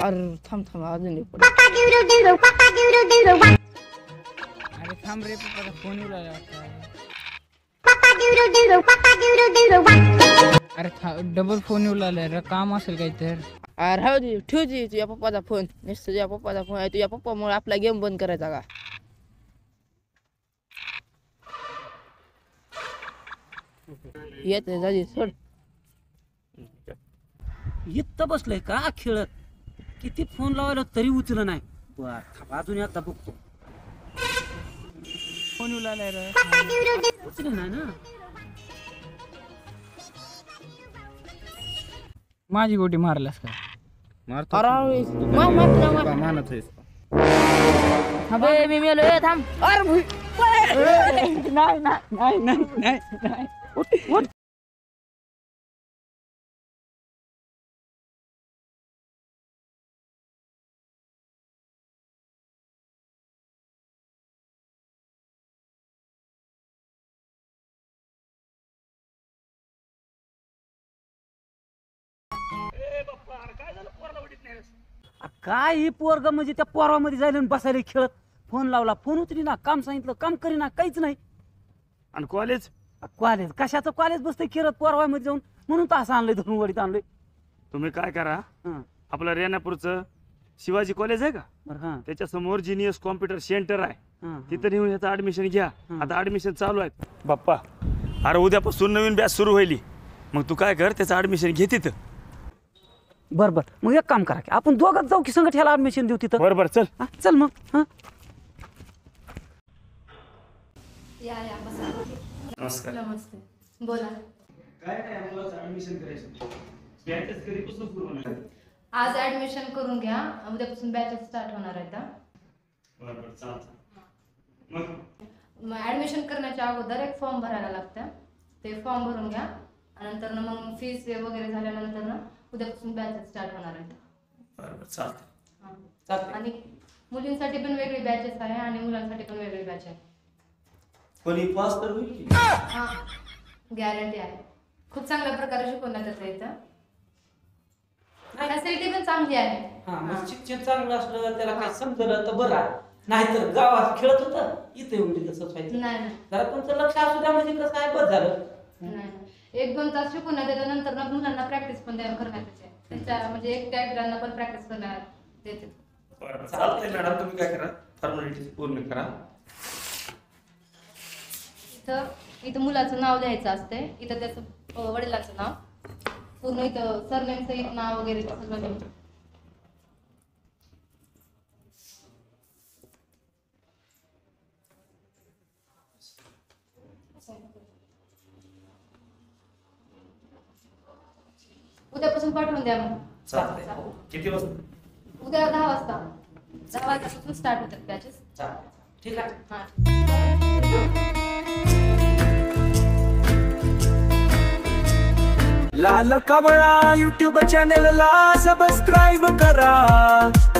अरे थांब थांब अजून एक पड. अरे थांब रे, पप्पाचा फोन येऊ लागला वाटतं. अरे डबल फोन येऊ लागलाय रे, काम असेल काही तर. अरे राहू दे, ठेव दे तुझ्या पप्पाचा फोन. नुसतं तुझ्या पप्पाचा फोन आहे, तुझ्या पप्पामुळे आपला गेम बंद करायचा का? येते जाजी सोड. इथं बसलोय का खेळत, किती फोन लावायला तरी उचल नाही. बर थांब, अजून आता बघतो. फोन येऊ लागलाय रे. उचल नाही ना. माझी गोटी मारलास का? अरे मानत अबे मी मेलो. थांब. अरे नाही नाही नाही नाही नाही. काय ही पोरग म्हणजे त्या पोरामध्ये जायला आणि बसायला खेळत. फोन लावला, फोन उचली ना, काम सांगितलं काम करीना, काहीच नाही. आणि कॉलेज कॉलेज कशाचं कॉलेज बसतंय खेळत पोरवामध्ये जाऊन, म्हणून तर असं आणलंय, धरून वडीत आणलंय. तुम्ही काय करा, हं, आपलं रेणापूरचं शिवाजी कॉलेज आहे का, बरं हां त्याच्या समोर जिनियस कॉम्प्युटर सेंटर आहे, हां तिथं नेऊन ह्याचं ऍडमिशन घ्या. हं. आता ऍडमिशन चालू आहे बाप्पा. अरे उद्यापासून नवीन बॅच सुरू होईल, मग तू काय कर, त्याचं ऍडमिशन घे तिथं. बरं बरं, मग एक काम करा की आपण दोघंच जाऊ की संगत ह्याला ऍडमिशन देऊ तिथं. बरं चल. हा, चल मग. हां या या बसा. नमस्कार. नमस्ते. बोला. काय काय मुलाचं ऍडमिशन करायचं, बॅचेस कधीपासून सुरू होणार? आज ऍडमिशन करून घ्या, उद्यापासून बॅचेस स्टार्ट होणार आहेत. बरं चालतं. मग ऍडमिशन करण्याच्या अगोदर एक फॉर्म भरायला लागतं, ते फॉर्म भरून घ्या. नंतर मग फीस वगैरे झाल्यानंतर ना उद्यापासून बॅचेस स्टार्ट होणार आहेत. बरं चालतं. हां. आणि मुलींसाठी पण वेगळी बॅचेस आहे आणि मुलांसाठी पण वेगळी बॅच आहे. कोणी पास तर होईल की? हां, गॅरंटी आहे. खूप चांगल्या प्रकारे शिकवण्यात येतं इथं. फॅसिलिटी पण चांगली आहे. हां, मग शिक्षण चांगलं असलं, त्याला काय समजलं तर बरं आहे. नाहीतर गावात खेळत होतं, इथे येऊन तसंच व्हायचं. नाही नाही जरा तुमचं लक्ष असू द्या, म्हणजे कसं आहे, बस झालं. नाही. 1-2 तास शिकवण्यात येतं, नंतर ना मुलांना प्रॅक्टिस पण करण्यात येते. त्यांच्या म्हणजे एकट्या एकट्यांना पण प्रॅक्टिस करण्यात देते. बरं चालतंय मॅडम, तुम्ही काय करा, फॉर्मॅलिटीज पूर्ण करा. इथं मुलाचं नाव लिहायचं असते, इथं त्याचं वडिलांचं नाव पूर्ण, इथं सरनेम सहित नाव वगैरे सगळं लिहायचं. उद्यापासून पाठवून द्या मग. चालतंय. किती वाजता? उद्या 10 वाजता. 10 वाजतापासून स्टार्ट होतात बॅचेस. ठीक आहे. हां. लाल कमळा YouTube चॅनेलला सबस्क्राईब करा.